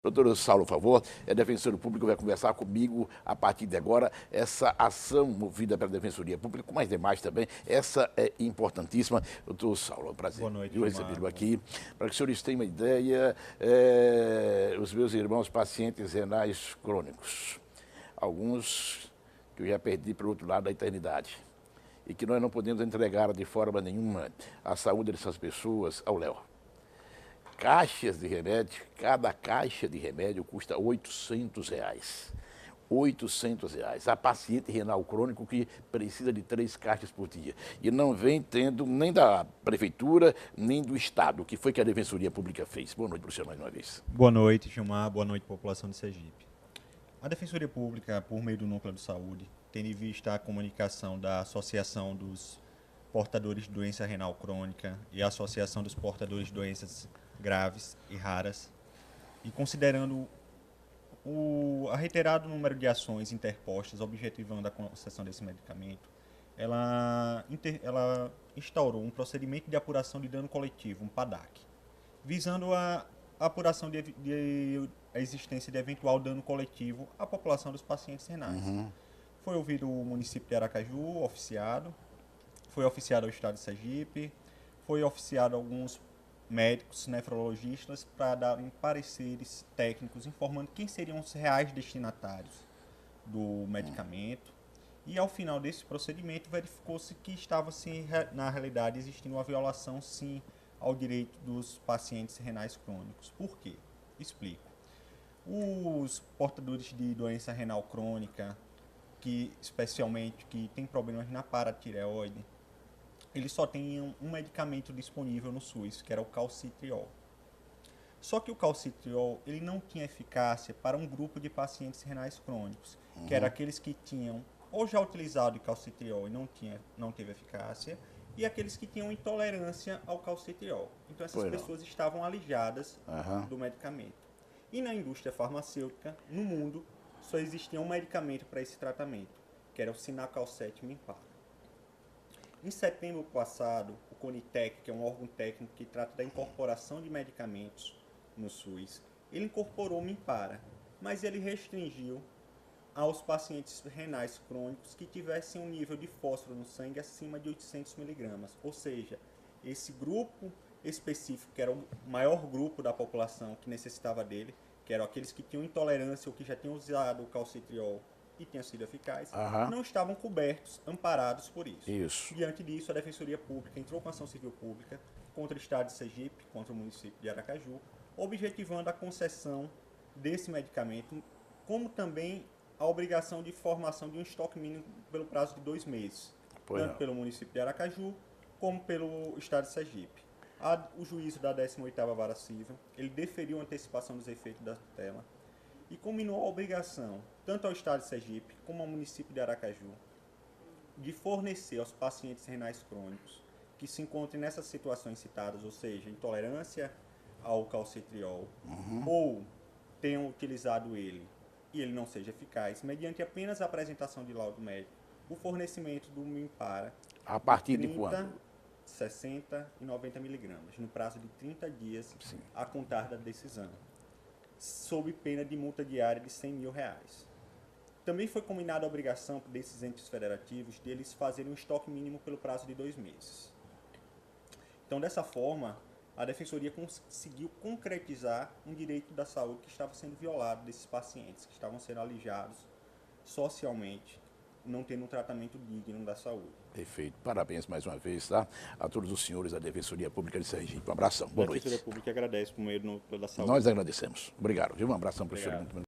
Doutor Saulo, por favor, defensor público vai conversar comigo a partir de agora, essa ação movida pela Defensoria Pública, com mais demais também, essa é importantíssima. Doutor Saulo, é um prazer recebê-lo aqui. Para que os senhores tenham uma ideia, os meus irmãos pacientes renais crônicos, alguns que eu já perdi para o outro lado da eternidade, e que nós não podemos entregar de forma nenhuma a saúde dessas pessoas ao léu. Caixas de remédio, cada caixa de remédio custa R$800. R$800. A paciente renal crônico que precisa de 3 caixas por dia. E não vem tendo nem da Prefeitura, nem do Estado. O que foi que a Defensoria Pública fez? Boa noite para o senhor mais uma vez. Boa noite, Gilmar. Boa noite, população de Sergipe. A Defensoria Pública, por meio do Núcleo de Saúde, tem em vista a comunicação da Associação dos Portadores de Doença Renal Crônica e a Associação dos Portadores de Doenças Graves e Raras, e considerando a reiterado número de ações interpostas objetivando a concessão desse medicamento, ela instaurou um procedimento de apuração de dano coletivo, um PADAC, visando a apuração a existência de eventual dano coletivo à população dos pacientes renais. Foi ouvido o município de Aracaju, oficiado, foi oficiado ao Estado de Sergipe, foi oficiado alguns médicos, nefrologistas, para darem pareceres técnicos informando quem seriam os reais destinatários do medicamento. E ao final desse procedimento verificou-se que estava, sim, na realidade, existindo uma violação, sim, ao direito dos pacientes renais crônicos. Por quê? Explico. Os portadores de doença renal crônica, especialmente que têm problemas na paratireoide, eles só tinham um medicamento disponível no SUS, que era o calcitriol. Só que o calcitriol ele não tinha eficácia para um grupo de pacientes renais crônicos, que eram aqueles que tinham ou já utilizado o calcitriol e não teve eficácia, e aqueles que tinham intolerância ao calcitriol. Então essas pessoas estavam alijadas do medicamento. E na indústria farmacêutica, no mundo, só existia um medicamento para esse tratamento, que era o Cinacalcet Mimpara. Em setembro passado, o CONITEC, que é um órgão técnico que trata da incorporação de medicamentos no SUS, ele incorporou o Mimpara, mas ele restringiu aos pacientes renais crônicos que tivessem um nível de fósforo no sangue acima de 800 mg. Ou seja, esse grupo específico, que era o maior grupo da população que necessitava dele, que eram aqueles que tinham intolerância ou que já tinham usado o calcitriol e tenha sido eficaz, não estavam cobertos, amparados por isso. Diante disso, a Defensoria Pública entrou com ação civil pública contra o Estado de Sergipe, contra o município de Aracaju, objetivando a concessão desse medicamento, como também a obrigação de formação de um estoque mínimo pelo prazo de 2 meses, tanto pelo município de Aracaju, como pelo Estado de Sergipe. O juízo da 18ª Vara Civil, ele deferiu a antecipação dos efeitos da tutela, e combinou a obrigação, tanto ao Estado de Sergipe como ao município de Aracaju, de fornecer aos pacientes renais crônicos que se encontrem nessas situações citadas, ou seja, intolerância ao calcitriol, ou tenham utilizado ele e ele não seja eficaz, mediante apenas a apresentação de laudo médico, o fornecimento do Mimpara a partir de 30, quando? 60 e 90 mg, no prazo de 30 dias a contar da decisão, sob pena de multa diária de R$100 mil. Também foi combinada a obrigação desses entes federativos de eles fazerem um estoque mínimo pelo prazo de 2 meses. Então, dessa forma, a Defensoria conseguiu concretizar um direito da saúde que estava sendo violado desses pacientes, que estavam sendo alijados socialmente, não tendo um tratamento digno da saúde. Perfeito. Parabéns mais uma vez, tá? A todos os senhores da Defensoria Pública de Sergipe. Um abração. Boa noite. A Defensoria Pública agradece por meio do Núcleo da Saúde. Nós agradecemos. Obrigado, viu? Um abração para o senhor.